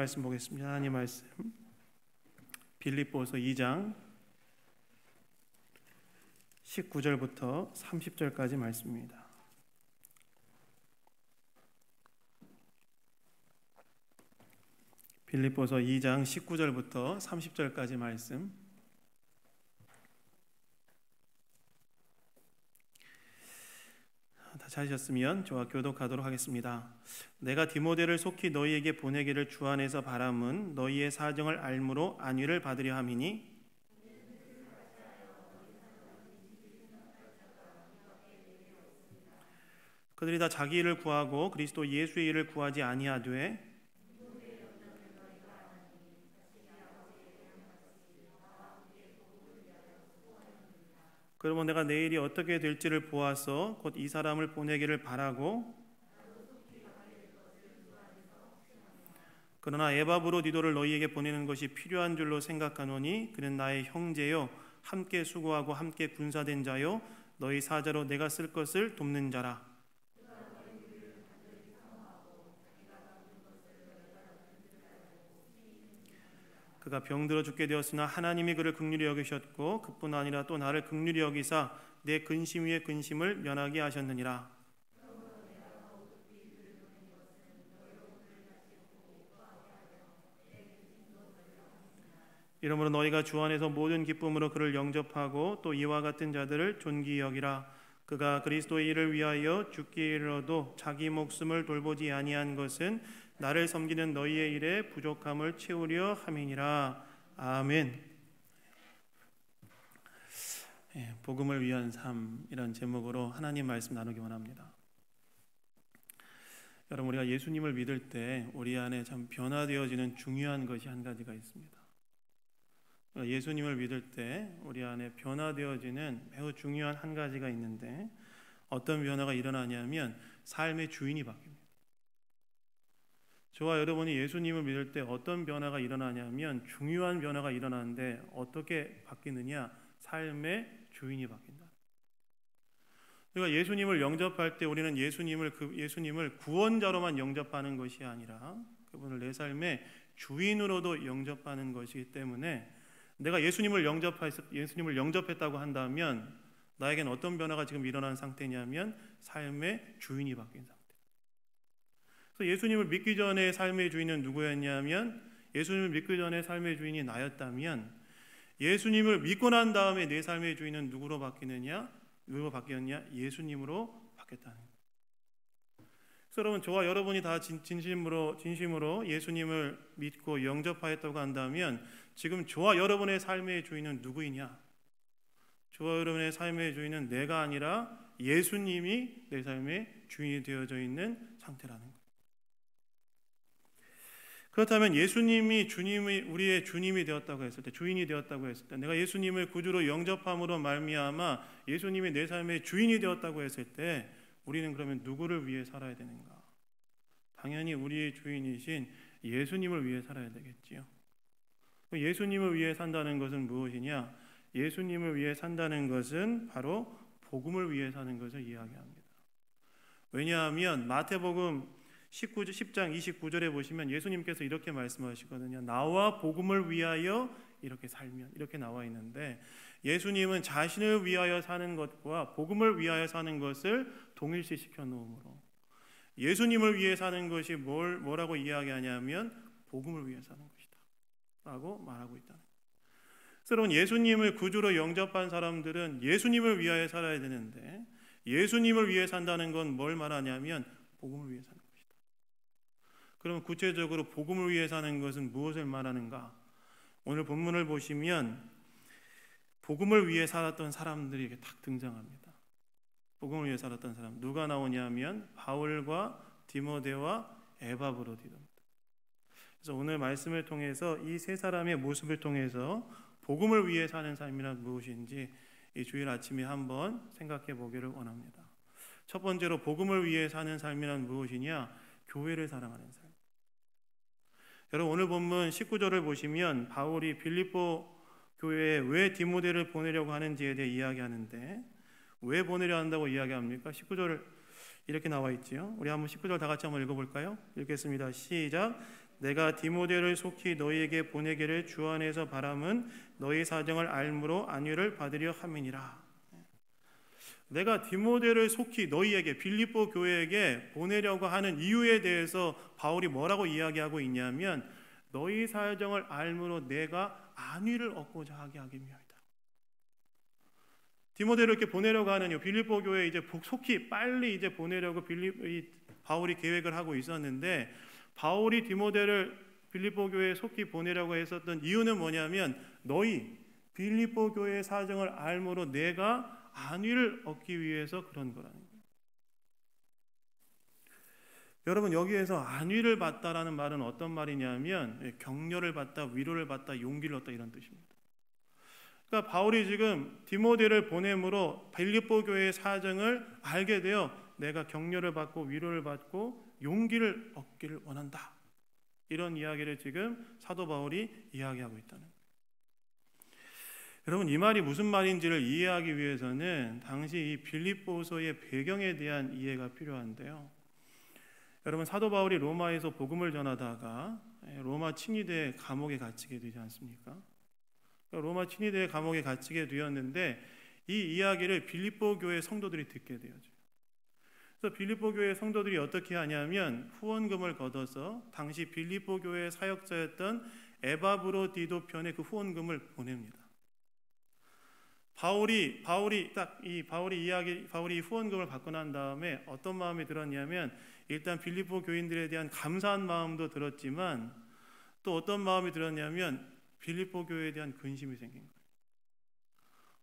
말씀 보겠습니다. 하나님 말씀 빌립보서 2장 19절부터 30절까지 말씀입니다. 빌립보서 2장 19절부터 30절까지 말씀. 다 찾으셨으면 저와 교독하도록 하겠습니다. 내가 디모데를 속히 너희에게 보내기를 주 안에서 바람은 너희의 사정을 알므로 안위를 받으려 함이니 그들이 다 자기 일을 구하고 그리스도 예수의 일을 구하지 아니하되 그러면 내가 내일이 어떻게 될지를 보아서 곧 이 사람을 보내기를 바라고 그러나 에바브로 디도를 너희에게 보내는 것이 필요한 줄로 생각하노니 그는 나의 형제요 함께 수고하고 함께 군사된 자요 너희 사자로 내가 쓸 것을 돕는 자라. 그가 병들어 죽게 되었으나 하나님이 그를 긍휼히 여기셨고 그뿐 아니라 또 나를 긍휼히 여기사 내 근심 위에 근심을 면하게 하셨느니라. 이러므로 너희가 주 안에서 모든 기쁨으로 그를 영접하고 또 이와 같은 자들을 존귀히 여기라. 그가 그리스도의 일을 위하여 죽기에 이르러도 자기 목숨을 돌보지 아니한 것은 나를 섬기는 너희의 일에 부족함을 채우려 함이니라. 아멘. 복음을 위한 삶 이런 제목으로 하나님 말씀 나누기 원합니다. 여러분, 우리가 예수님을 믿을 때 우리 안에 참 변화되어지는 중요한 것이 한 가지가 있습니다. 예수님을 믿을 때 우리 안에 변화되어지는 매우 중요한 한 가지가 있는데 어떤 변화가 일어나냐면 삶의 주인이 바뀝니다. 저와 여러분이 예수님을 믿을 때 어떤 변화가 일어나냐면 중요한 변화가 일어나는데 어떻게 바뀌느냐? 삶의 주인이 바뀐다. 그러니까 예수님을 영접할 때 우리는 예수님을 구원자로만 영접하는 것이 아니라 그분을 내 삶의 주인으로도 영접하는 것이기 때문에 내가 예수님을 영접했다고 한다면 나에겐 어떤 변화가 지금 일어난 상태냐면 삶의 주인이 바뀐 상태. 그래서 예수님을 믿기 전에 삶의 주인은 누구였냐면 예수님을 믿기 전에 삶의 주인이 나였다면 예수님을 믿고 난 다음에 내 삶의 주인은 누구로 바뀌느냐? 누구로 바뀌었냐? 예수님으로 바뀌었다는 거예요. 그래서 여러분, 저와 여러분이 다 진심으로 예수님을 믿고 영접하였다고 한다면 지금 저와 여러분의 삶의 주인은 누구이냐? 저와 여러분의 삶의 주인은 내가 아니라 예수님이 내 삶의 주인이 되어져 있는 상태라는 거예요. 그렇다면 예수님이 우리의 주님이 되었다고 했을 때, 주인이 되었다고 했을 때, 내가 예수님을 구주로 영접함으로 말미암아 예수님이 내 삶의 주인이 되었다고 했을 때 우리는 그러면 누구를 위해 살아야 되는가? 당연히 우리의 주인이신 예수님을 위해 살아야 되겠지요. 예수님을 위해 산다는 것은 무엇이냐? 예수님을 위해 산다는 것은 바로 복음을 위해 사는 것을 이야기합니다. 왜냐하면 마태복음 10장 29절에 보시면 예수님께서 이렇게 말씀하시거든요. 나와 복음을 위하여 이렇게 살면, 이렇게 나와 있는데 예수님은 자신을 위하여 사는 것과 복음을 위하여 사는 것을 동일시시켜 놓으므로 예수님을 위해 사는 것이 뭐라고 이야기하냐면 복음을 위해 사는 것이다 라고 말하고 있다는 거예요. 여러분, 예수님을 구주로 영접한 사람들은 예수님을 위하여 살아야 되는데 예수님을 위해 산다는 건 뭘 말하냐면 복음을 위해 사는 것이다. 그럼 구체적으로 복음을 위해 사는 것은 무엇을 말하는가? 오늘 본문을 보시면 복음을 위해 살았던 사람들이 이렇게 딱 등장합니다. 복음을 위해 살았던 사람 누가 나오냐면 바울과 디모데와 에바브로 디도입니다. 그래서 오늘 말씀을 통해서 이 세 사람의 모습을 통해서 복음을 위해 사는 삶이란 무엇인지 이 주일 아침에 한번 생각해 보기를 원합니다. 첫 번째로 복음을 위해 사는 삶이란 무엇이냐? 교회를 사랑하는 삶. 여러분, 오늘 본문 19절을 보시면 바울이 빌립보 교회에 왜 디모데를 보내려고 하는지에 대해 이야기하는데 왜 보내려 한다고 이야기합니까? 19절 이렇게 나와 있지요. 우리 한번 19절 다 같이 한번 읽어볼까요? 읽겠습니다. 시작. 내가 디모데를 속히 너희에게 보내기를 주 안에서 바람은 너희 사정을 알므로 안위를 받으려 함이니라. 내가 디모데를 속히 너희에게 빌립보 교회에게 보내려고 하는 이유에 대해서 바울이 뭐라고 이야기하고 있냐면 너희 사정을 알므로 내가 안위를 얻고자 하게 하기입니다. 디모데를 이렇게 보내려고 하는 빌립보 교회에 이제 속히 빨리 이제 보내려고 바울이 계획을 하고 있었는데 바울이 디모데를 빌립보 교회에 속히 보내려고 했었던 이유는 뭐냐면 너희 빌립보 교회의 사정을 알므로 내가 안위를 얻기 위해서 그런 거라는 거예요. 여러분 여기에서 안위를 받다라는 말은 어떤 말이냐면 격려를 받다, 위로를 받다, 용기를 얻다 이런 뜻입니다. 그러니까 바울이 지금 디모데를 보냄으로 빌립보 교회의 사정을 알게 되어 내가 격려를 받고 위로를 받고 용기를 얻기를 원한다. 이런 이야기를 지금 사도 바울이 이야기하고 있다는 거예요. 여러분 이 말이 무슨 말인지를 이해하기 위해서는 당시 이 빌립보서의 배경에 대한 이해가 필요한데요. 여러분 사도 바울이 로마에서 복음을 전하다가 로마 친위대 감옥에 갇히게 되지 않습니까? 로마 친위대 감옥에 갇히게 되었는데 이 이야기를 빌립보 교회 성도들이 듣게 되어져요. 그래서 빌립보 교회 성도들이 어떻게 하냐면 후원금을 걷어서 당시 빌립보 교회 사역자였던 에바브로디도 편에 그 후원금을 보냅니다. 바울이 후원금을 받고 난 다음에 어떤 마음이 들었냐면 일단 빌립보 교인들에 대한 감사한 마음도 들었지만 또 어떤 마음이 들었냐면 빌립보 교회에 대한 근심이 생긴 거예요.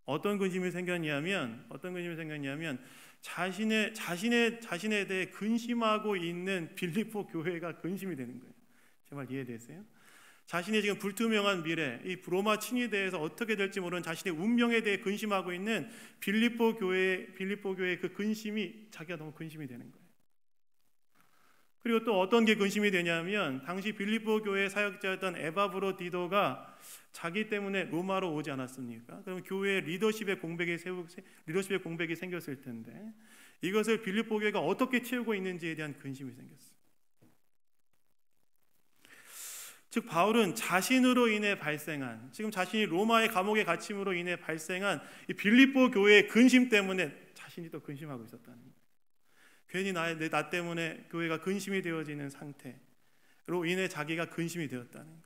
어떤 근심이 생겼냐면 자신에 대해 근심하고 있는 빌립보 교회가 근심이 되는 거예요. 제 말 이해되세요? 자신의 지금 불투명한 미래, 이 로마 친위대에서 어떻게 될지 모르는 자신의 운명에 대해 근심하고 있는 빌립보 교회의 그 근심이 자기가 너무 근심이 되는 거예요. 그리고 또 어떤 게 근심이 되냐면 당시 빌립보 교회 사역자였던 에바브로디도가 자기 때문에 로마로 오지 않았습니까? 그럼 교회의 리더십의 공백이 생겼을 텐데 이것을 빌립보 교회가 어떻게 채우고 있는지에 대한 근심이 생겼어요. 즉 바울은 자신으로 인해 발생한 지금 자신이 로마의 감옥에 갇힘으로 인해 발생한 이 빌립보 교회의 근심 때문에 자신이 또 근심하고 있었다는 거예요. 괜히 나 때문에 교회가 근심이 되어지는 상태로 인해 자기가 근심이 되었다는 거예요.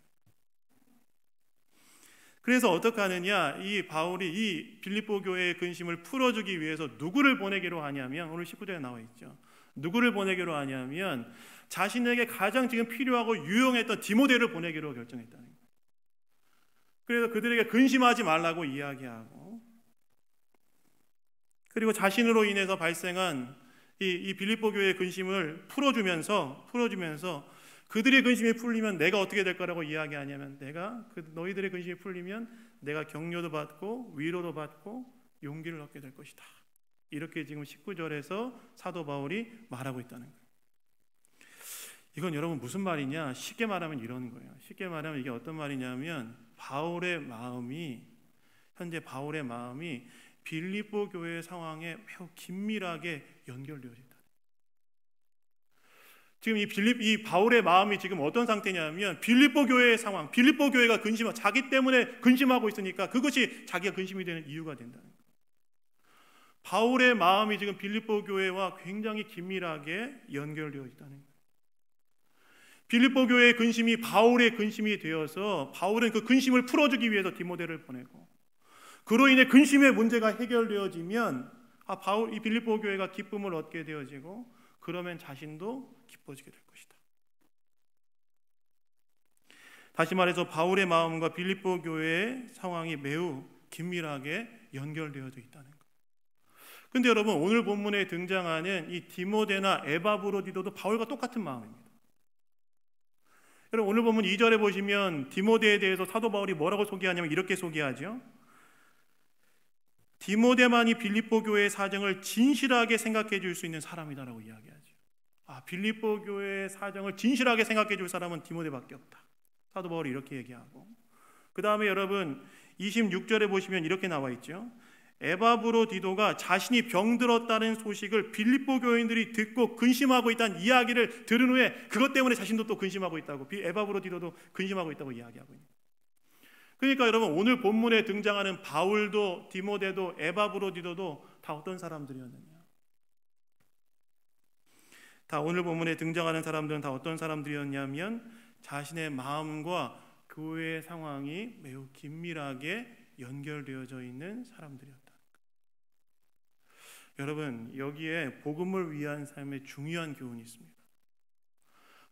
그래서 어떻게 하느냐, 이 바울이 이 빌립보 교회의 근심을 풀어주기 위해서 누구를 보내기로 하냐면 오늘 19절에 나와 있죠. 누구를 보내기로 하냐면 자신에게 가장 지금 필요하고 유용했던 디모데를 보내기로 결정했다는 거예요. 그래서 그들에게 근심하지 말라고 이야기하고 그리고 자신으로 인해서 발생한 이 빌립보 교회의 근심을 풀어주면서 그들의 근심이 풀리면 내가 어떻게 될 거라고 이야기하냐면 너희들의 근심이 풀리면 내가 격려도 받고 위로도 받고 용기를 얻게 될 것이다. 이렇게 지금 19절에서 사도 바울이 말하고 있다는 거예요. 이건 여러분 무슨 말이냐? 쉽게 말하면 이런 거예요. 쉽게 말하면 이게 어떤 말이냐면 현재 바울의 마음이 빌립보 교회의 상황에 매우 긴밀하게 연결되어져 있다. 지금 이 바울의 마음이 지금 어떤 상태냐면 빌립보 교회의 상황, 빌립보 교회가 자기 때문에 근심하고 있으니까 그것이 자기가 근심이 되는 이유가 된다는 거예요. 바울의 마음이 지금 빌립보 교회와 굉장히 긴밀하게 연결되어 있다는 거예요. 빌립보 교회의 근심이 바울의 근심이 되어서 바울은 그 근심을 풀어주기 위해서 디모데를 보내고 그로 인해 근심의 문제가 해결되어지면 이 빌립보 교회가 기쁨을 얻게 되어지고 그러면 자신도 기뻐지게 될 것이다. 다시 말해서 바울의 마음과 빌립보 교회의 상황이 매우 긴밀하게 연결되어져 있다는 거예요. 그런데 여러분 오늘 본문에 등장하는 이 디모데나 에바브로디도도 바울과 똑같은 마음입니다. 여러분 오늘 본문 2절에 보시면 디모데에 대해서 사도 바울이 뭐라고 소개하냐면 이렇게 소개하죠. 디모데만이 빌립보 교회의 사정을 진실하게 생각해 줄 수 있는 사람이다라고 이야기하죠. 빌립보 교회의 사정을 진실하게 생각해 줄 사람은 디모데밖에 없다. 사도 바울이 이렇게 얘기하고 그 다음에 여러분 26절에 보시면 이렇게 나와 있죠. 에바브로디도가 자신이 병들었다는 소식을 빌립보 교인들이 듣고 근심하고 있다는 이야기를 들은 후에 그것 때문에 자신도 또 근심하고 있다고, 에바브로디도도 근심하고 있다고 이야기하고 있는. 그러니까 여러분, 오늘 본문에 등장하는 바울도 디모데도 에바브로디도도 다 어떤 사람들이었느냐? 다 오늘 본문에 등장하는 사람들은 다 어떤 사람들이었냐면 자신의 마음과 교회의 상황이 매우 긴밀하게 연결되어져 있는 사람들이었다. 여러분, 여기에 복음을 위한 삶의 중요한 교훈이 있습니다.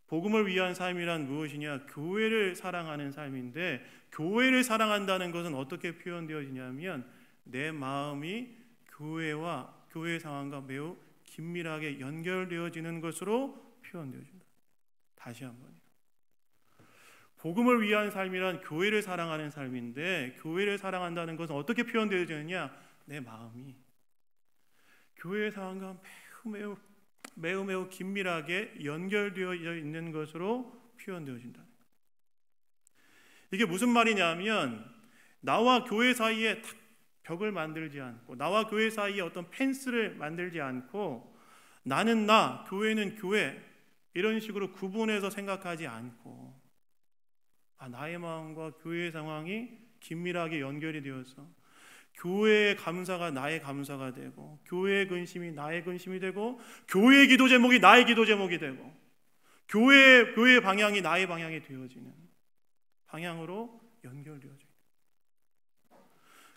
복음을 위한 삶이란 무엇이냐? 교회를 사랑하는 삶인데, 교회를 사랑한다는 것은 어떻게 표현되어지냐면 내 마음이 교회와 교회의 상황과 매우 긴밀하게 연결되어지는 것으로 표현되어진다. 다시 한번요. 복음을 위한 삶이란 교회를 사랑하는 삶인데, 교회를 사랑한다는 것은 어떻게 표현되어지느냐? 내 마음이 교회의 상황과 매우 긴밀하게 연결되어 있는 것으로 표현되어진다. 이게 무슨 말이냐면, 나와 교회 사이에 벽을 만들지 않고, 나와 교회 사이에 어떤 펜스를 만들지 않고, 나는 나, 교회는 교회, 이런 식으로 구분해서 생각하지 않고, 나의 마음과 교회의 상황이 긴밀하게 연결이 되어서 교회의 감사가 나의 감사가 되고, 교회의 근심이 나의 근심이 되고, 교회의 기도 제목이 나의 기도 제목이 되고, 교회의 방향이 나의 방향이 되어지는 방향으로 연결되어져 있다.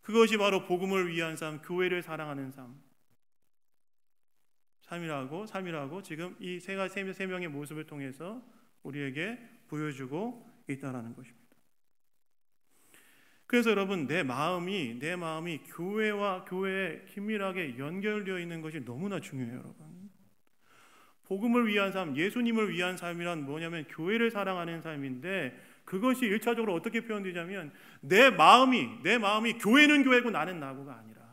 그것이 바로 복음을 위한 삶, 교회를 사랑하는 삶이라고 지금 이 세 명의 모습을 통해서 우리에게 보여주고 있다라는 것입니다. 그래서 여러분, 내 마음이 교회와 교회에 긴밀하게 연결되어 있는 것이 너무나 중요해요. 여러분, 복음을 위한 삶, 예수님을 위한 삶이란 뭐냐면 교회를 사랑하는 삶인데, 그것이 1차적으로 어떻게 표현되냐면 내 마음이 교회는 교회고 나는 나고가 아니라,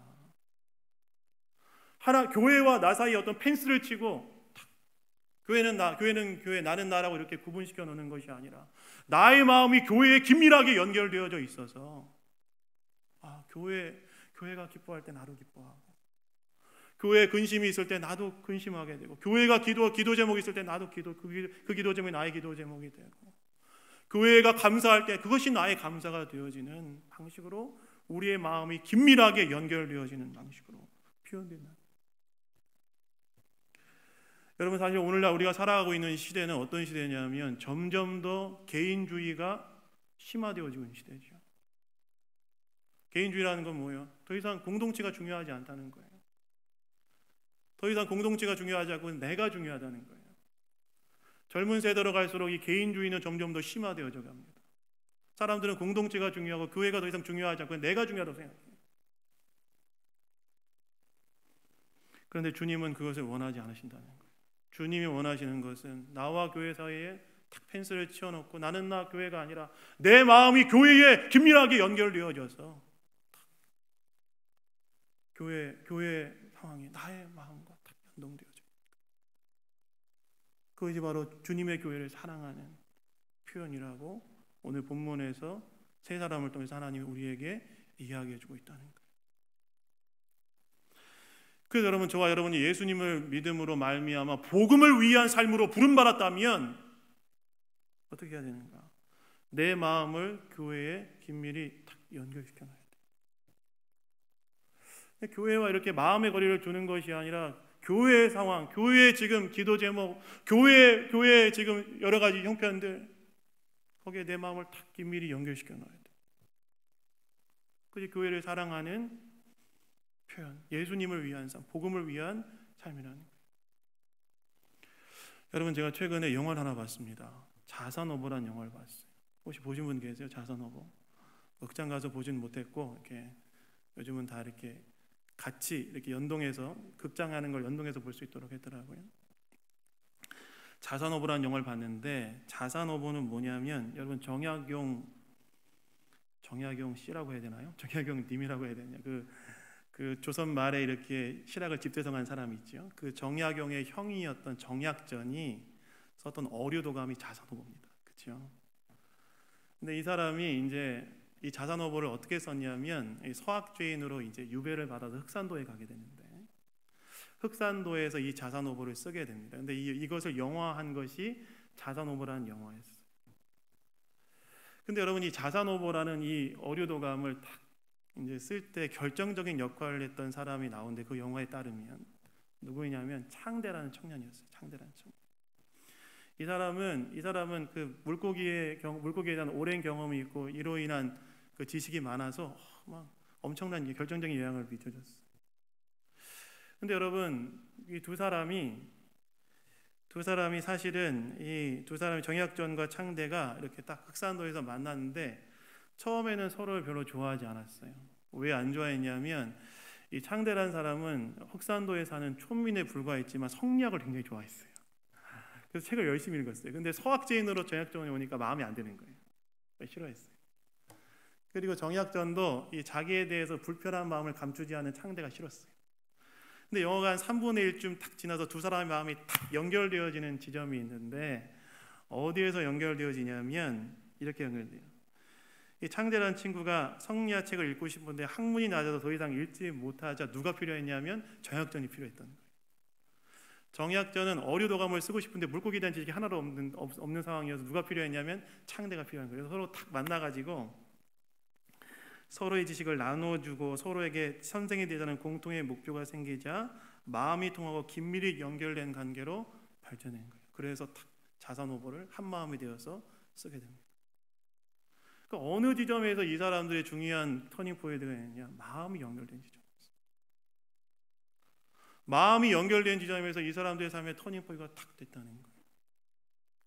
교회와 나 사이에 어떤 펜스를 치고 교회는 교회, 나는 나라고 이렇게 구분시켜 놓는 것이 아니라, 나의 마음이 교회에 긴밀하게 연결되어져 있어서 교회가 기뻐할 때 나도 기뻐하고, 교회에 근심이 있을 때 나도 근심하게 되고, 교회가 기도 제목이 있을 때 나도 그 기도 제목이 나의 기도 제목이 되고, 교회가 감사할 때 그것이 나의 감사가 되어지는 방식으로 우리의 마음이 긴밀하게 연결되어지는 방식으로 표현된다. 여러분, 사실 오늘날 우리가 살아가고 있는 시대는 어떤 시대냐면 점점 더 개인주의가 심화되어지고 있는 시대죠. 개인주의라는 건 뭐예요? 더 이상 공동체가 중요하지 않다는 거예요. 더 이상 공동체가 중요하지 않고 내가 중요하다는 거예요. 젊은 세대로 갈수록 이 개인주의는 점점 더 심화되어져 갑니다. 사람들은 공동체가 중요하고 교회가 더 이상 중요하지 않고 내가 중요하다고 생각해요. 그런데 주님은 그것을 원하지 않으신다는 거예요. 주님이 원하시는 것은 나와 교회 사이에 탁 펜스를 치워놓고, 나는 나, 교회가 아니라 내 마음이 교회에 긴밀하게 연결되어져서 교회 상황이 나의 마음과 딱 연동되어져. 그것이 바로 주님의 교회를 사랑하는 표현이라고 오늘 본문에서 세 사람을 통해서 하나님이 우리에게 이야기해주고 있다는 거예요. 그래서 여러분, 저와 여러분이 예수님을 믿음으로 말미암아 복음을 위한 삶으로 부름받았다면 어떻게 해야 되는가? 내 마음을 교회에 긴밀히 딱 연결시켜 놔야 돼. 교회와 이렇게 마음의 거리를 두는 것이 아니라 교회의 상황, 교회의 지금 기도 제목, 교회의 지금 여러 가지 형편들, 거기에 내 마음을 딱 긴밀히 연결시켜 놔야 돼. 그것이 교회를 사랑하는 표현, 예수님을 위한 삶, 복음을 위한 삶이라는 거예요. 여러분, 제가 최근에 영화를 하나 봤습니다. 자산어보라는 영화를 봤어요. 혹시 보신 분 계세요? 자산어보. 극장 가서 보진 못했고, 이렇게 요즘은 다 이렇게 같이 이렇게 연동해서 극장하는 걸 연동해서 볼 수 있도록 했더라고요. 자산어보라는 영화를 봤는데, 자산어보는 뭐냐면 여러분, 정약용 씨라고 해야 되나요? 정약용 님이라고 해야 되냐? 그 조선 말에 이렇게 실학을 집대성한 사람이 있죠. 그 정약용의 형이었던 정약전이 썼던 어류도감이 자산어보입니다. 그렇죠? 근데 이 사람이 이제 이 자산오보를 어떻게 썼냐면 서학죄인으로 이제 유배를 받아서 흑산도에 가게 되는데 흑산도에서 이 자산오보를 쓰게 됩니다. 근데 이것을 영화한 것이 자산오보라는 영화였어요. 근데 여러분 이 자산오보라는 이 어류도감을 딱 이제 쓸 때 결정적인 역할을 했던 사람이 나오는데 그 영화에 따르면 누구냐면 창대라는 청년이었어요. 창대라는 청년. 이 사람은 그 물고기에 대한 오랜 경험이 있고 이로 인한 그 지식이 많아서 막 엄청난 결정적인 영향을 미쳐줬어요. 근데 여러분 이 두 사람이 사실은 이 두 사람이 정약전과 창대가 이렇게 딱 흑산도에서 만났는데 처음에는 서로를 별로 좋아하지 않았어요. 왜 안 좋아했냐면 이 창대라는 사람은 흑산도에 사는 촌민에 불과했지만 성리학을 굉장히 좋아했어요. 그래서 책을 열심히 읽었어요. 근데 서학죄인으로 정약전에 오니까 마음에 안 드는 거예요. 싫어했어요. 그리고 정약전도 이 자기에 대해서 불편한 마음을 감추지 않은 창대가 싫었어요. 근데 영화가 한 3분의 1쯤 딱 지나서 두 사람의 마음이 딱 연결되어지는 지점이 있는데 어디에서 연결되어지냐면 이렇게 연결돼요. 이 창대라는 친구가 성리학 책을 읽고 싶은데 학문이 낮아서 더 이상 읽지 못하자 누가 필요했냐면 정약전이 필요했던 거예요. 정약전은 어류도감을 쓰고 싶은데 물고기에 대한 지식이 하나도 없는 상황이어서 누가 필요했냐면 창대가 필요한 거예요. 서로 딱 만나가지고 서로의 지식을 나눠주고 서로에게 선생이 되자는 공통의 목표가 생기자 마음이 통하고 긴밀히 연결된 관계로 발전한 거예요. 그래서 딱 자산오보를 한 마음이 되어서 쓰게 됩니다. 그러니까 어느 지점에서 이 사람들의 중요한 터닝 포인트가 있느냐? 마음이 연결된 지점. 마음이 연결된 지점에서 이 사람들의 삶의 터닝 포인트가 탁 됐다는 거예요.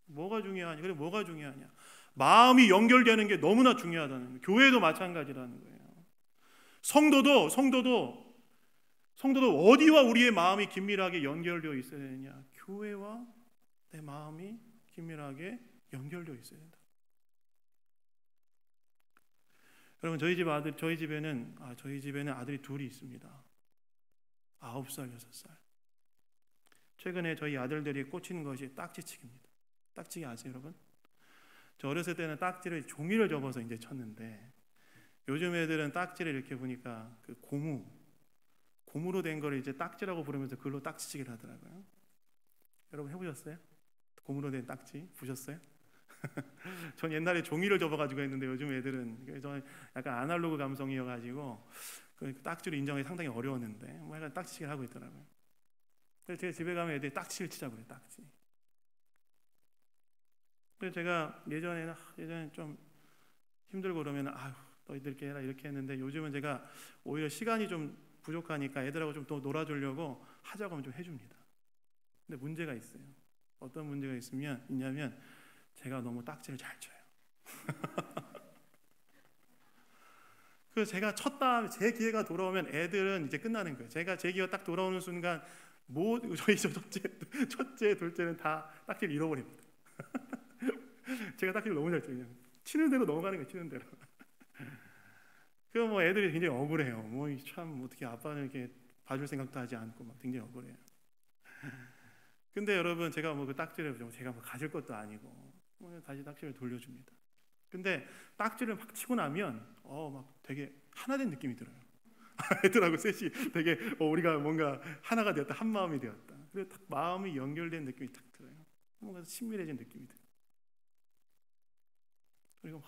뭐가 중요하냐? 그래 뭐가 중요하냐? 마음이 연결되는 게 너무나 중요하다는 거예요. 교회도 마찬가지라는 거예요. 성도도 어디와 우리의 마음이 긴밀하게 연결되어 있어야 되느냐? 교회와 내 마음이 긴밀하게 연결되어 있어야 된다. 여러분 저희 집에는 아들이 둘이 있습니다. 9살, 6살. 최근에 저희 아들들이 꽂힌 것이 딱지치기입니다. 딱지기 아세요, 여러분? 저 어렸을 때는 딱지를 종이를 접어서 이제 쳤는데 요즘 애들은 딱지를 이렇게 보니까 그 고무로 된 거를 이제 딱지라고 부르면서 그걸로 딱지치기를 하더라고요. 여러분 해보셨어요? 고무로 된 딱지 보셨어요? 전 옛날에 종이를 접어가지고 했는데 요즘 애들은 저는 약간 아날로그 감성이어가지고 그 딱지로 인정하기 상당히 어려웠는데 뭐 약간 딱지치기를 하고 있더라고요. 그래서 제가 집에 가면 애들이 딱지를 치자고 그래요. 딱지. 그래서 제가 예전에 좀 힘들고 그러면 아유 너희들 이렇게 해라 이렇게 했는데 요즘은 제가 오히려 시간이 좀 부족하니까 애들하고 좀 더 놀아주려고 하자고 하면 좀 해줍니다. 근데 문제가 있어요. 어떤 문제가 있냐면 제가 너무 딱지를 잘 쳐요. 그래서 제가 쳤다 제 기회가 돌아오면 애들은 이제 끝나는 거예요. 제가 제 기회가 딱 돌아오는 순간 저희 첫째, 둘째는 다 딱지를 잃어버립니다. 제가 딱지를 너무 잘 쳐요. 치는 대로 넘어가는 거예요. 치는 대로. 그럼 뭐 애들이 굉장히 억울해요. 뭐 참 어떻게 아빠는 이렇게 봐줄 생각도 하지 않고 막 굉장히 억울해요. 근데 여러분 제가 뭐 그 딱지를 제가 뭐 가질 것도 아니고 다시 딱지를 돌려줍니다. 근데 딱지를 막 치고 나면 막 되게 하나된 느낌이 들어요. 애들하고 셋이 되게 우리가 뭔가 하나가 되었다, 한 마음이 되었다. 그래서 딱 마음이 연결된 느낌이 딱 들어요. 뭔가 친밀해진 느낌이 들어요. 그리고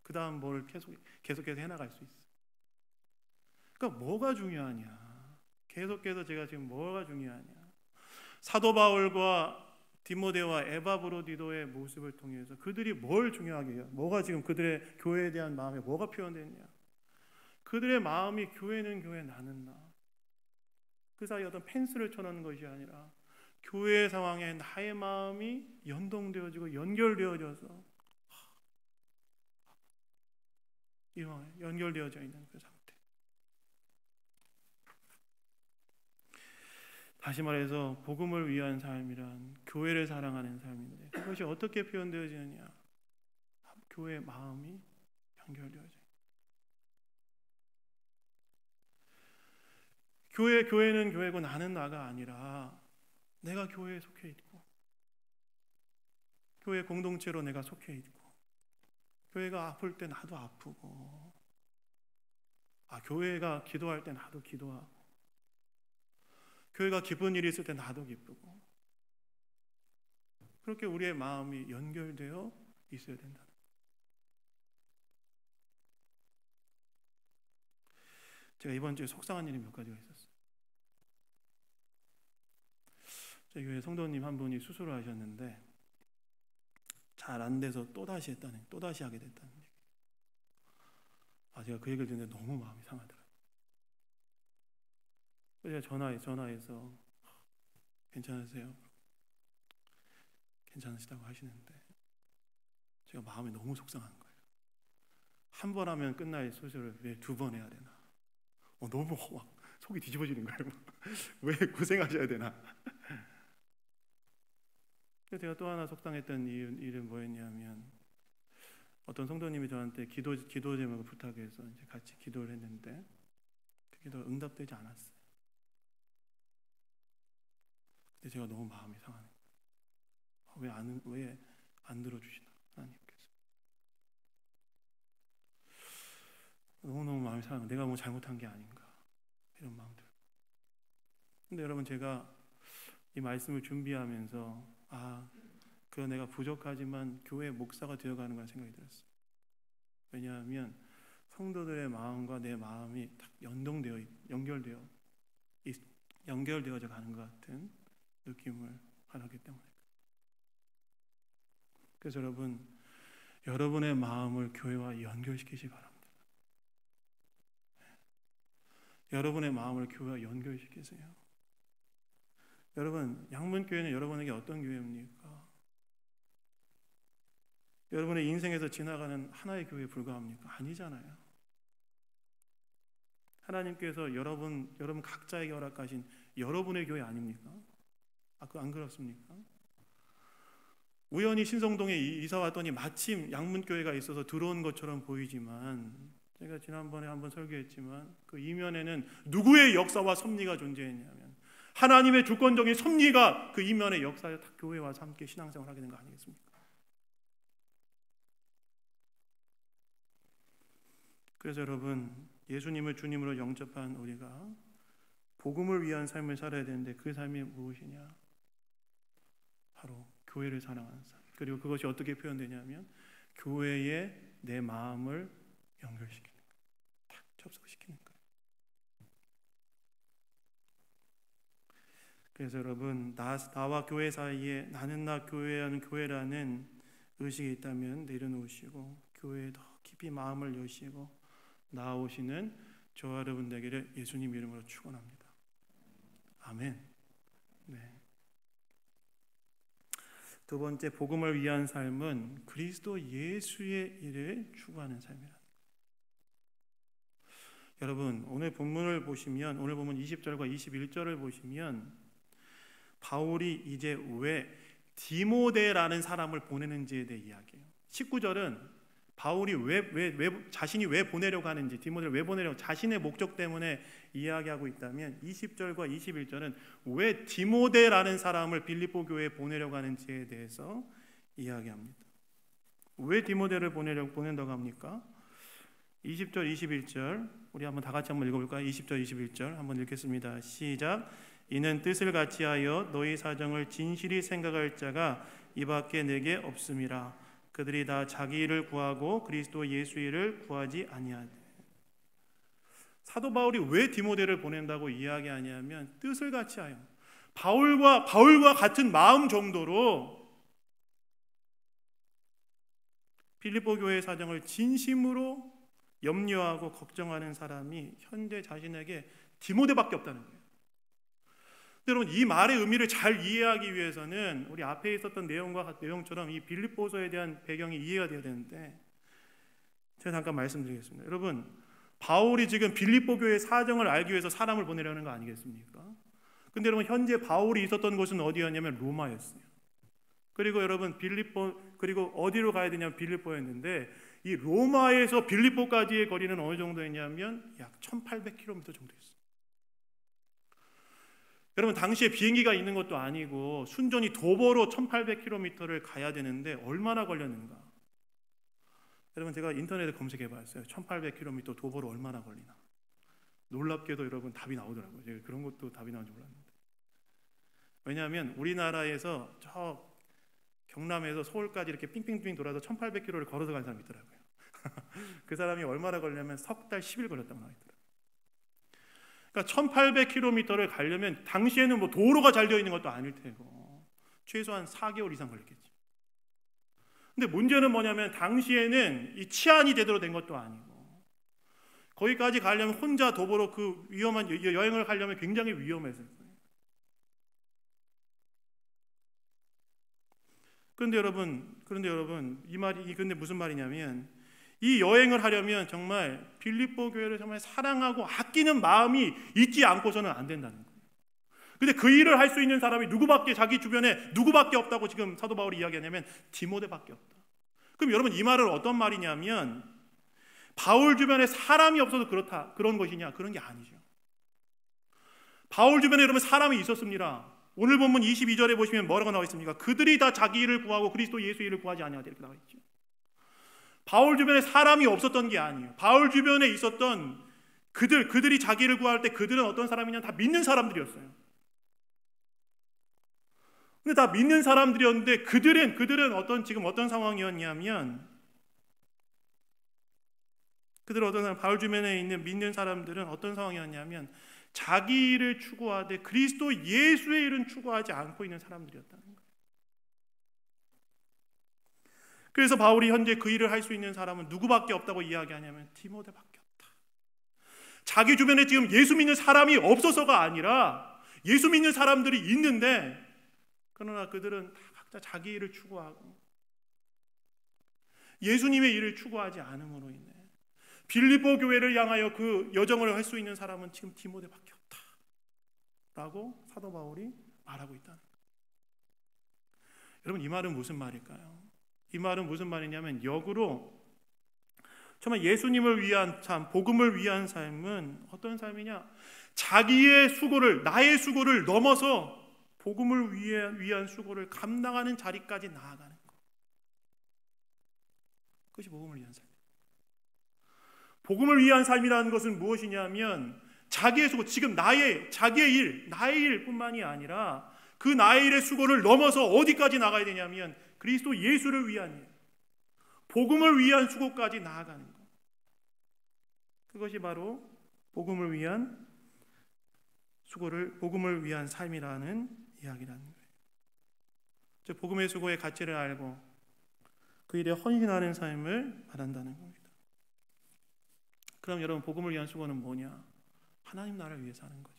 그 다음 뭘 계속해서 해나갈 수 있어요. 그러니까 뭐가 중요하냐? 계속해서 제가 지금 뭐가 중요하냐? 사도 바울과 디모데와 에바브로디도의 모습을 통해서 그들이 뭘 중요하게 해요? 뭐가 지금 그들의 교회에 대한 마음에 뭐가 표현됐냐? 그들의 마음이 교회는 교회 나는 나. 그 사이에 어떤 펜스를 쳐놓는 것이 아니라 교회의 상황에 나의 마음이 연동되어지고 연결되어져서 연결되어져 있는 그 상태. 다시 말해서 복음을 위한 삶이란 교회를 사랑하는 삶인데 그것이 어떻게 표현되어지느냐? 교회의 마음이 연결되어져 있는. 교회는 교회고 나는 나가 아니라 내가 교회에 속해 있고 교회 공동체로 내가 속해 있고 교회가 아플 때 나도 아프고, 교회가 기도할 때 나도 기도하고, 교회가 기쁜 일이 있을 때 나도 기쁘고, 그렇게 우리의 마음이 연결되어 있어야 된다. 제가 이번 주에 속상한 일이 몇 가지가 있었어요. 저희 교회 성도님 한 분이 수술을 하셨는데 잘 안 돼서 또다시 하게 됐다는 얘기. 제가 그 얘기를 듣는데 너무 마음이 상하더라고요. 그래서 제가 전화해서 괜찮으세요? 괜찮으시다고 하시는데 제가 마음이 너무 속상한 거예요. 한 번 하면 끝날 수술을 왜 2번 해야 되나? 너무 막 속이 뒤집어지는 거예요. 왜 고생하셔야 되나? 그래서 제가 또 하나 속상했던 일은 뭐였냐면, 어떤 성도님이 저한테 기도 제목을 부탁해서 이제 같이 기도를 했는데 그 기도가 응답되지 않았어요. 근데 제가 너무 마음이 상하는 거예요. 왜 안 들어주시나 하나님께서. 너무너무 마음이 상하고 내가 뭐 잘못한 게 아닌가 이런 마음 들고. 근데 여러분, 제가 이 말씀을 준비하면서 그건 내가 부족하지만 교회 목사가 되어가는 건 생각이 들었어요. 왜냐하면 성도들의 마음과 내 마음이 딱 연결되어져 가는 것 같은 느낌을 하기 때문에. 그래서 여러분의 마음을 교회와 연결시키시 바랍니다. 여러분의 마음을 교회와 연결시키세요. 여러분, 양문교회는 여러분에게 어떤 교회입니까? 여러분의 인생에서 지나가는 하나의 교회에 불과합니까? 아니잖아요. 하나님께서 여러분 각자에게 허락하신 여러분의 교회 아닙니까? 안 그렇습니까? 우연히 신성동에 이사 왔더니 마침 양문교회가 있어서 들어온 것처럼 보이지만, 제가 지난번에 한번 설교했지만 그 이면에는 누구의 역사와 섭리가 존재했냐면 하나님의 주권적인 섭리가 그 이면의 역사에 다 교회에 와서 함께 신앙생활을 하게 된 거 아니겠습니까? 그래서 여러분, 예수님을 주님으로 영접한 우리가 복음을 위한 삶을 살아야 되는데 그 삶이 무엇이냐? 바로 교회를 사랑하는 삶. 그리고 그것이 어떻게 표현되냐면 교회에 내 마음을 연결시키는 거예요. 딱 접속시키는 거예요. 그래서 여러분, 나와 교회 사이에 나는 나 교회라는 의식이 있다면 내려놓으시고 교회에 더 깊이 마음을 여시고 나아오시는 저와 여러분 되기를 예수님 이름으로 축원합니다. 아멘. 네. 두 번째, 복음을 위한 삶은 그리스도 예수의 일을 추구하는 삶이라. 여러분, 오늘 본문 20절과 21절을 보시면 바울이 이제 왜 디모데라는 사람을 보내는지에 대해 이야기해요. 19절은 바울이 자신이 왜 보내려고 하는지, 디모데를 왜 보내려고, 자신의 목적 때문에 이야기하고 있다면 20절과 21절은 왜 디모데라는 사람을 빌립보 교회에 보내려고 하는지에 대해서 이야기합니다. 왜 디모데를 보낸다고 합니까? 20절, 21절 우리 한번 다 같이 한번 읽어볼까요? 20절, 21절 한번 읽겠습니다. 시작. 이는 뜻을 같이하여 너희 사정을 진실히 생각할 자가 이밖에 내게 없음이라. 그들이 다 자기 일을 구하고 그리스도 예수 일을 구하지 아니하되. 사도 바울이 왜 디모데를 보낸다고 이야기하냐면 뜻을 같이하여 바울과 같은 마음 정도로 빌립보 교회의 사정을 진심으로 염려하고 걱정하는 사람이 현재 자신에게 디모데밖에 없다는 거예요. 여러분, 이 말의 의미를 잘 이해하기 위해서는 우리 앞에 있었던 내용처럼 이 빌립보서에 대한 배경이 이해가 되어야 되는데, 제가 잠깐 말씀드리겠습니다. 여러분, 바울이 지금 빌립보 교회의 사정을 알기 위해서 사람을 보내려는 거 아니겠습니까? 근데 여러분, 현재 바울이 있었던 곳은 어디였냐면 로마였어요. 그리고 여러분, 그리고 어디로 가야 되냐면 빌립보였는데, 이 로마에서 빌립보까지의 거리는 어느 정도였냐면 약 1800km 정도였어요. 여러분, 당시에 비행기가 있는 것도 아니고 순전히 도보로 1800km를 가야 되는데 얼마나 걸렸는가? 여러분 제가 인터넷에 검색해봤어요. 1800km 도보로 얼마나 걸리나. 놀랍게도 여러분 답이 나오더라고요. 제가 그런 것도 답이 나온 줄 몰랐는데. 왜냐하면 우리나라에서 저 경남에서 서울까지 이렇게 삥삥삥 돌아서 1800km를 걸어서 간 사람이 있더라고요. 그 사람이 얼마나 걸려면 석 달 10일 걸렸다고 나와있더라고요. 그러니까 1800km를 가려면 당시에는 뭐 도로가 잘 되어 있는 것도 아닐 테고 최소한 4개월 이상 걸렸겠지. 근데 문제는 뭐냐면 당시에는 이 치안이 제대로 된 것도 아니고 거기까지 가려면 혼자 도보로 그 위험한 여행을 가려면 굉장히 위험했어요. 그런데 여러분 이 말이 근데 무슨 말이냐면 이 여행을 하려면 정말 빌립보 교회를 정말 사랑하고 아끼는 마음이 있지 않고서는 안 된다는 거예요. 근데 그 일을 할 수 있는 사람이 자기 주변에 누구밖에 없다고 지금 사도 바울이 이야기하냐면 디모데밖에 없다. 그럼 여러분 이 말은 어떤 말이냐면 바울 주변에 사람이 없어서 그런 것이냐? 그런 게 아니죠. 바울 주변에 여러분 사람이 있었습니다. 오늘 본문 22절에 보시면 뭐라고 나와 있습니까? 그들이 다 자기 일을 구하고 그리스도 예수의 일을 구하지 아니하되 이렇게 나와 있죠. 바울 주변에 사람이 없었던 게 아니에요. 바울 주변에 있었던 그들이 자기 일을 구할 때 그들은 어떤 사람이냐? 다 믿는 사람들이었어요. 근데 다 믿는 사람들이었는데 그들은 어떤 상황이었냐면 바울 주변에 있는 믿는 사람들은 어떤 상황이었냐면 자기 일을 추구하되 그리스도 예수의 일은 추구하지 않고 있는 사람들이었다는 거예요. 그래서 바울이 현재 그 일을 할 수 있는 사람은 누구밖에 없다고 이야기하냐면 디모데밖에 없다. 자기 주변에 지금 예수 믿는 사람이 없어서가 아니라 예수 믿는 사람들이 있는데 그러나 그들은 다 각자 자기 일을 추구하고 예수님의 일을 추구하지 않음으로 인해 빌립보 교회를 향하여 그 여정을 할 수 있는 사람은 지금 디모데밖에 없다 라고 사도 바울이 말하고 있다는 거예요. 여러분 이 말은 무슨 말일까요? 이 말은 무슨 말이냐면 역으로 정말 예수님을 위한 삶, 복음을 위한 삶은 어떤 삶이냐? 나의 수고를 넘어서 복음을 위한 수고를 감당하는 자리까지 나아가는 것. 그것이 복음을 위한 삶입니다. 복음을 위한 삶이라는 것은 무엇이냐면 자기의 수고, 지금 자기의 일, 나의 일뿐만이 아니라 그 나의 일의 수고를 넘어서 어디까지 나가야 되냐면 그리스도 예수를 위한 일, 복음을 위한 수고까지 나아가는 것. 그것이 바로 복음을 위한 삶이라는 이야기라는 거예요. 즉 복음의 수고의 가치를 알고 그 일에 헌신하는 삶을 말한다는 겁니다. 그럼 여러분 복음을 위한 수고는 뭐냐? 하나님 나라를 위해서 하는 거죠.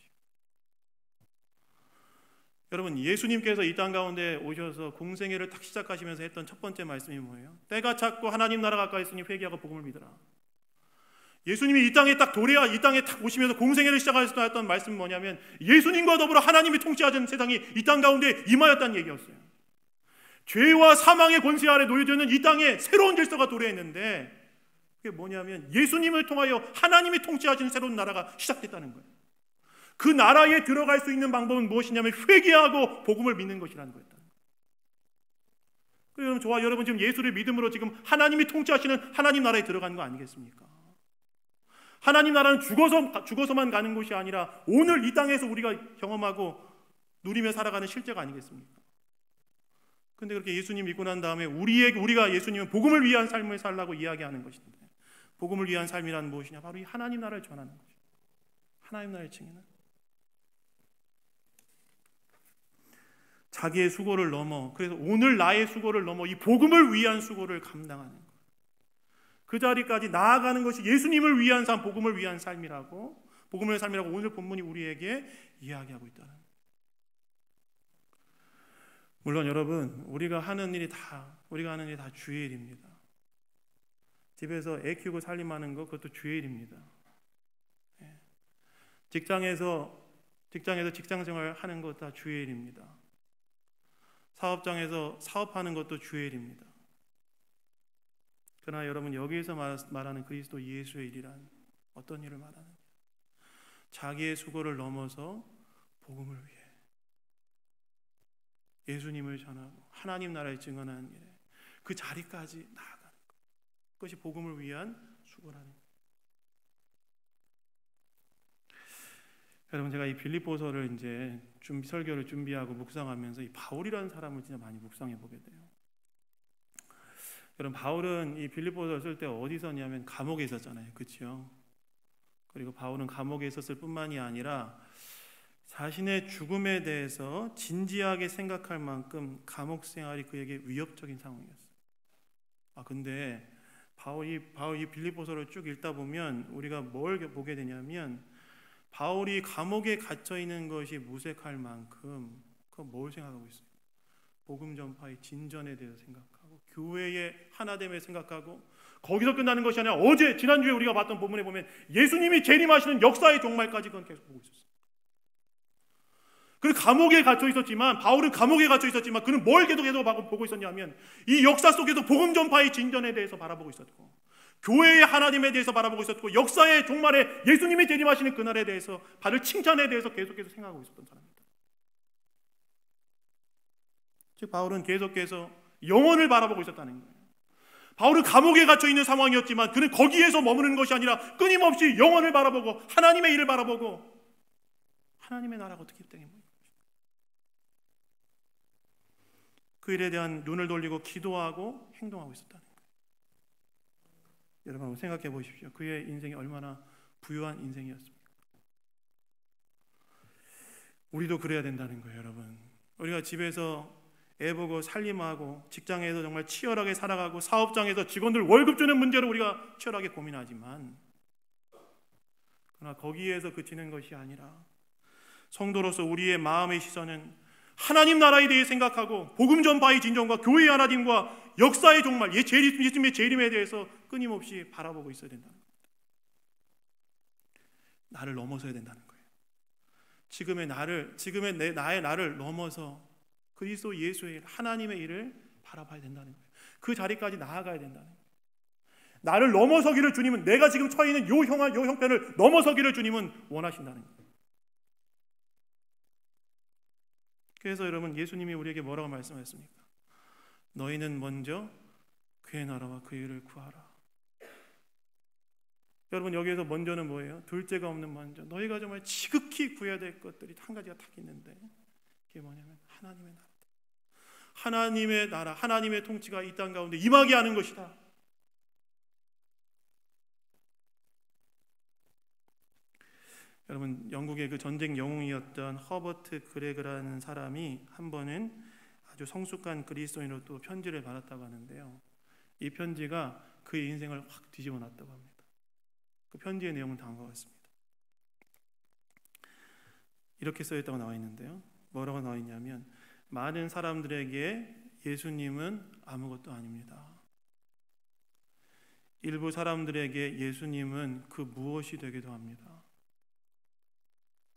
여러분 예수님께서 이 땅 가운데 오셔서 공생애를 딱 시작하시면서 했던 첫 번째 말씀이 뭐예요? 때가 찼고 하나님 나라 가까이 있으니 회개하고 복음을 믿으라. 예수님이 이 땅에 딱 오시면서 공생애를 시작하셨던 말씀은 뭐냐면 예수님과 더불어 하나님이 통치하는 세상이 이 땅 가운데 임하였다는 얘기였어요. 죄와 사망의 권세 아래 놓여져 있는 이 땅에 새로운 질서가 도래했는데 그게 뭐냐면 예수님을 통하여 하나님이 통치하시는 새로운 나라가 시작됐다는 거예요. 그 나라에 들어갈 수 있는 방법은 무엇이냐면 회개하고 복음을 믿는 것이라는 거였다는 거예요. 그래서 저와 여러분 지금 예수를 믿음으로 지금 하나님이 통치하시는 하나님 나라에 들어가는 거 아니겠습니까? 하나님 나라는 죽어서만 가는 곳이 아니라 오늘 이 땅에서 우리가 경험하고 누리며 살아가는 실제가 아니겠습니까? 그런데 그렇게 예수님 믿고 난 다음에 우리가 예수님은 복음을 위한 삶을 살라고 이야기하는 것인데 복음을 위한 삶이란 무엇이냐? 바로 이 하나님 나라를 전하는 거죠. 하나님 나라를 증인하는. 자기의 수고를 넘어, 그래서 오늘 나의 수고를 넘어 이 복음을 위한 수고를 감당하는 것. 그 자리까지 나아가는 것이 예수님을 위한 삶, 복음을 위한 삶이라고 오늘 본문이 우리에게 이야기하고 있다는 거예요. 물론 여러분 우리가 하는 일이 다 주의 일입니다. 집에서 애 키우고 살림하는 것 그것도 주의 일입니다. 직장에서 직장생활 하는 것 다 주의 일입니다. 사업장에서 사업하는 것도 주의 일입니다. 그러나 여러분 여기에서 말하는 그리스도 예수의 일이란 어떤 일을 말하느냐? 자기의 수고를 넘어서 복음을 위해 예수님을 전하고 하나님 나라에 증언하는 일에 그 자리까지 나아가는 것. 그것이 복음을 위한 수고라는 거예요. 여러분, 제가 이 빌립보서를 이제 설교를 준비하고 묵상하면서 이 바울이라는 사람을 진짜 많이 묵상해 보게 돼요. 여러분, 바울은 이 빌립보서를 쓸 때 어디 있었냐면 감옥에 있었잖아요, 그렇죠? 그리고 바울은 감옥에 있었을 뿐만이 아니라 자신의 죽음에 대해서 진지하게 생각할 만큼 감옥 생활이 그에게 위협적인 상황이었어요. 근데 바울이 빌립보서를 쭉 읽다 보면 우리가 뭘 보게 되냐면 바울이 감옥에 갇혀 있는 것이 무색할 만큼 그건 뭘 생각하고 있어요? 복음 전파의 진전에 대해서 생각하고 교회의 하나됨에 생각하고 거기서 끝나는 것이 아니라 지난주에 우리가 봤던 본문에 보면 예수님이 재림하시는 역사의 종말까지 그건 계속 보고 있었어요. 그리고 감옥에 갇혀 있었지만 바울은 감옥에 갇혀 있었지만 그는 뭘 계속 보고 있었냐면 이 역사 속에서 복음 전파의 진전에 대해서 바라보고 있었고 교회의 하나님에 대해서 바라보고 있었고 역사의 종말에 예수님이 재림하시는 그날에 대해서 받을 칭찬에 대해서 계속해서 생각하고 있었던 사람입니다. 즉 바울은 계속해서 영원을 바라보고 있었다는 거예요. 바울은 감옥에 갇혀 있는 상황이었지만 그는 거기에서 머무는 것이 아니라 끊임없이 영원을 바라보고 하나님의 일을 바라보고 하나님의 나라가 어떻게 되는 거예요. 그 일에 대한 눈을 돌리고 기도하고 행동하고 있었다는 거예요. 여러분 생각해 보십시오. 그의 인생이 얼마나 부유한 인생이었습니까? 우리도 그래야 된다는 거예요, 여러분. 우리가 집에서 애 보고 살림하고 직장에서 정말 치열하게 살아가고 사업장에서 직원들 월급 주는 문제로 우리가 치열하게 고민하지만 그러나 거기에서 그치는 것이 아니라 성도로서 우리의 마음의 시선은 하나님 나라에 대해 생각하고 복음 전파의 진정과 교회의 하나님과 역사의 종말, 예수님의 재림에 대해서 끊임없이 바라보고 있어야 된다는 겁니다. 나를 넘어서야 된다는 거예요. 지금의 나의 나를 넘어서 그리스도 예수의 일, 하나님의 일을 바라봐야 된다는 거예요. 그 자리까지 나아가야 된다는 거예요. 나를 넘어서기를 주님은 내가 지금 처해 있는 요 형편을 넘어서기를 주님은 원하신다는 거예요. 그래서 여러분 예수님이 우리에게 뭐라고 말씀하셨습니까? 너희는 먼저 그의 나라와 그의 일을 구하라. 여러분 여기에서 먼저는 뭐예요? 둘째가 없는 먼저. 너희가 정말 지극히 구해야 될 것들이 한 가지가 딱 있는데 그게 뭐냐면 하나님의 나라다. 하나님의 나라, 하나님의 통치가 이 땅 가운데 임하게 하는 것이다. 여러분 영국의 그 전쟁 영웅이었던 허버트 그레그라는 사람이 한 번은 아주 성숙한 그리스도인으로 또 편지를 받았다고 하는데요. 이 편지가 그의 인생을 확 뒤집어 놨다고 합니다. 그 편지의 내용은 다음과 같습니다. 이렇게 써있다고 나와 있는데요. 뭐라고 나와 있냐면 많은 사람들에게 예수님은 아무것도 아닙니다. 일부 사람들에게 예수님은 그 무엇이 되기도 합니다.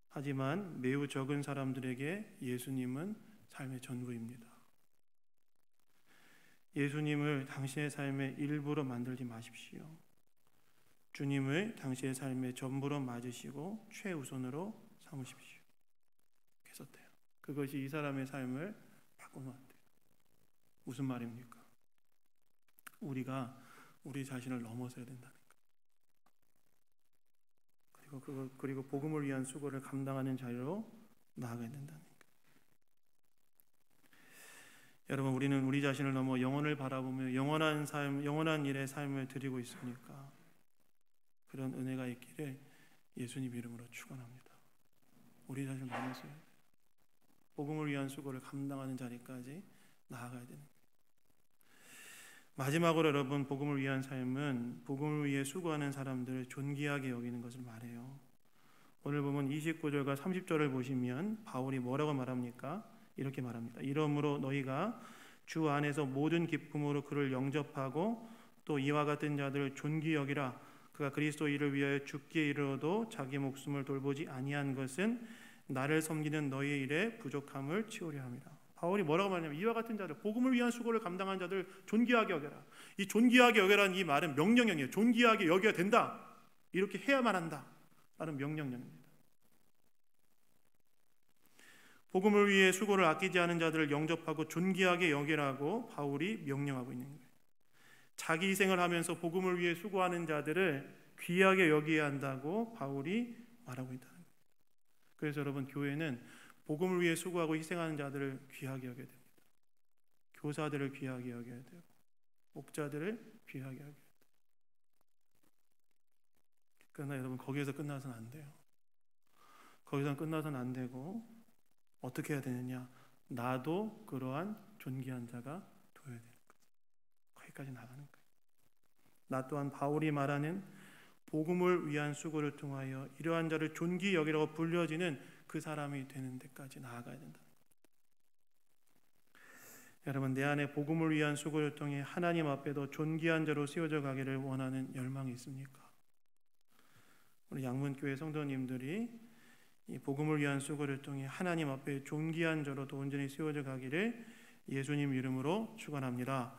하지만 매우 적은 사람들에게 예수님은 삶의 전부입니다. 예수님을 당신의 삶의 일부로 만들지 마십시오. 주님을 당신의 삶의 전부로 맞으시고 최우선으로 삼으십시오. 그래서 돼요. 그것이 이 사람의 삶을 바꿔놓았대요. 무슨 말입니까? 우리가 우리 자신을 넘어서야 된다는 거예요. 그리고 복음을 위한 수고를 감당하는 자리로 나아가야 된다는 거예요. 여러분 우리는 우리 자신을 넘어 영혼을 바라보며 영원한 삶, 영원한 일의 삶을 드리고 있으니까 그런 은혜가 있기를 예수님 이름으로 축원합니다. 우리 자신을 넘어서야 돼요. 복음을 위한 수고를 감당하는 자리까지 나아가야 되는 거예요. 마지막으로 여러분 복음을 위한 삶은 복음을 위해 수고하는 사람들을 존귀하게 여기는 것을 말해요. 오늘 보면 29절과 30절을 보시면 바울이 뭐라고 말합니까? 이렇게 말합니다. 이러므로 너희가 주 안에서 모든 기쁨으로 그를 영접하고 또 이와 같은 자들을 존귀 여기라. 그가 그리스도 일을 위하여 죽기에 이르러도 자기 목숨을 돌보지 아니한 것은 나를 섬기는 너희의 일에 부족함을 채우려 함이라. 바울이 뭐라고 말하냐면 이와 같은 자들, 복음을 위한 수고를 감당한 자들 존귀하게 여겨라. 이 존귀하게 여겨라는 이 말은 명령형이에요. 존귀하게 여겨야 된다. 이렇게 해야만 한다. 라는 명령형입니다. 복음을 위해 수고를 아끼지 않은 자들을 영접하고 존귀하게 여기라고 바울이 명령하고 있는 거예요. 자기 희생을 하면서 복음을 위해 수고하는 자들을 귀하게 여기야 한다고 바울이 말하고 있다는 거예요. 그래서 여러분, 교회는 복음을 위해 수고하고 희생하는 자들을 귀하게 여겨야 됩니다. 교사들을 귀하게 여겨야 되고 목자들을 귀하게 여겨야 돼요. 그러나 여러분, 거기에서 끝나서는 안 돼요. 거기서 끝나서는 안 되고 어떻게 해야 되느냐? 나도 그러한 존귀한 자가 되어야 되는 거죠. 거기까지 나가는 거예요. 나 또한 바울이 말하는 복음을 위한 수고를 통하여 이러한 자를 존귀 여기라고 불려지는 그 사람이 되는 데까지 나아가야 된다. 여러분, 내 안에 복음을 위한 수고를 통해 하나님 앞에도 존귀한 자로 세워져 가기를 원하는 열망이 있습니까? 우리 양문교회 성도님들이 이 복음을 위한 수고를 통해 하나님 앞에 존귀한 자로 또 온전히 세워져 가기를 예수님 이름으로 축원합니다.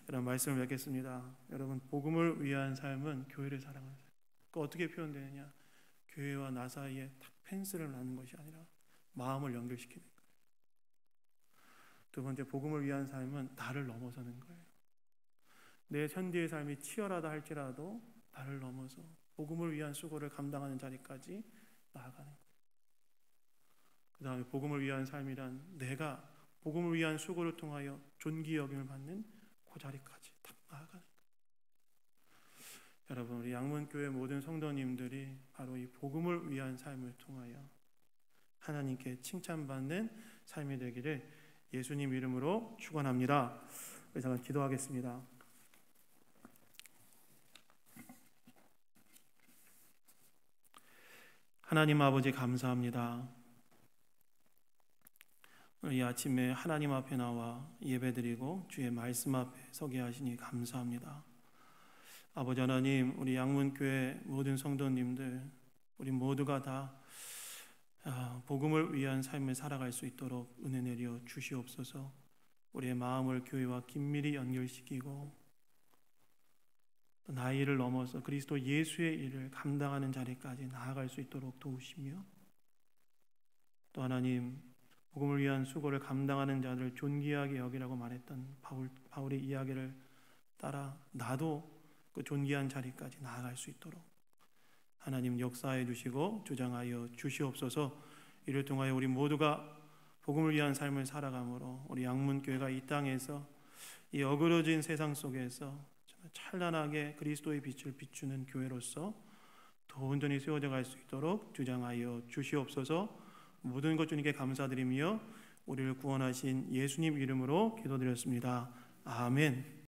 이런 말씀을 맺겠습니다. 여러분, 복음을 위한 삶은 교회를 사랑하는 삶. 그 어떻게 표현되느냐? 교회와 나 사이에 딱 펜스를 나는 것이 아니라 마음을 연결시키는 거예요. 두 번째, 복음을 위한 삶은 나를 넘어서는 거예요. 내 현재의 삶이 치열하다 할지라도 나를 넘어서 복음을 위한 수고를 감당하는 자리까지 나아가는 거예요. 그 다음에 복음을 위한 삶이란 내가 복음을 위한 수고를 통하여 존귀 여김을 받는 그 자리까지 딱 나아가는 거예요. 여러분, 우리 양문교회 모든 성도님들이 바로 이 복음을 위한 삶을 통하여 하나님께 칭찬받는 삶이 되기를 예수님 이름으로 축원합니다. 잠깐 기도하겠습니다. 하나님 아버지, 감사합니다. 이 아침에 하나님 앞에 나와 예배드리고 주의 말씀 앞에 서게 하시니 감사합니다. 아버지 하나님, 우리 양문교회 모든 성도님들, 우리 모두가 다 복음을 위한 삶을 살아갈 수 있도록 은혜 내려 주시옵소서. 우리의 마음을 교회와 긴밀히 연결시키고 나의 일을 넘어서 그리스도 예수의 일을 감당하는 자리까지 나아갈 수 있도록 도우시며, 또 하나님, 복음을 위한 수고를 감당하는 자들을 존귀하게 여기라고 말했던 바울의 이야기를 따라 나도 그 존귀한 자리까지 나아갈 수 있도록 하나님 역사해 주시고 주장하여 주시옵소서. 이를 통하여 우리 모두가 복음을 위한 삶을 살아가므로 우리 양문교회가 이 땅에서 이 어그러진 세상 속에서 찬란하게 그리스도의 빛을 비추는 교회로서 더 온전히 세워져 갈 수 있도록 주장하여 주시옵소서. 모든 것 주님께 감사드리며 우리를 구원하신 예수님 이름으로 기도드렸습니다. 아멘.